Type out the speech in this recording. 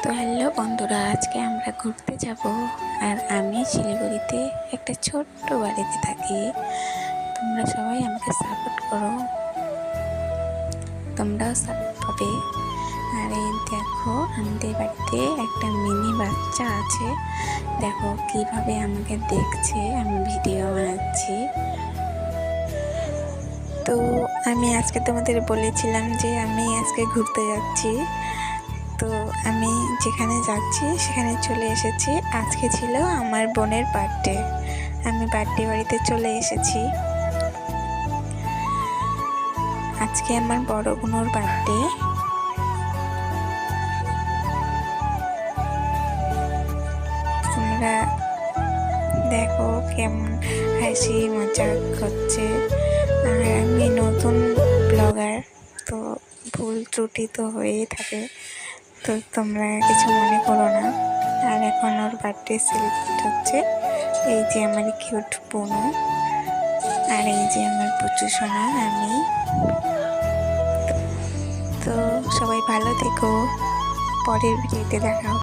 তো হ্যালো বন্ধুরা, আজকে আমরা ঘুরতে যাব। আর আমি শিলিগুড়িতে একটা ছোট্ট বাড়িতে থাকি। তোমরা সবাই আমাকে সাপোর্ট করো, তোমরাও সাপোর্ট পাবে। আর এই দেখো, আমাদের বাড়িতে একটা মিনি বাচ্চা আছে। দেখো কিভাবে আমাকে দেখছে, আমি ভিডিও বানাচ্ছি। তো আমি আজকে তোমাদের বলেছিলাম যে আমি আজকে ঘুরতে যাচ্ছি। তো আমি যেখানে যাচ্ছি সেখানে চলে এসেছি। আজকে ছিল আমার বোনের বার্থডে, আমি বার্থডে বাড়িতে চলে এসেছি। আজকে আমার বড় বোনের বার্থডে। তোমরা দেখো কেমন হাসি মজাক করছে। আর আমি নতুন ব্লগার, তো ভুল ত্রুটি তো হয়েই থাকে, তো তোমরা কিছু মনে করো না। আর এখন ওর বার্থডে সেলিব্রেট হচ্ছে। এই যে আমার কিউট বোনু, আর এই যে আমার পুচু সোনা আমি। তো সবাই ভালো থেকো, পরের ভিডিওতে দেখা হবে।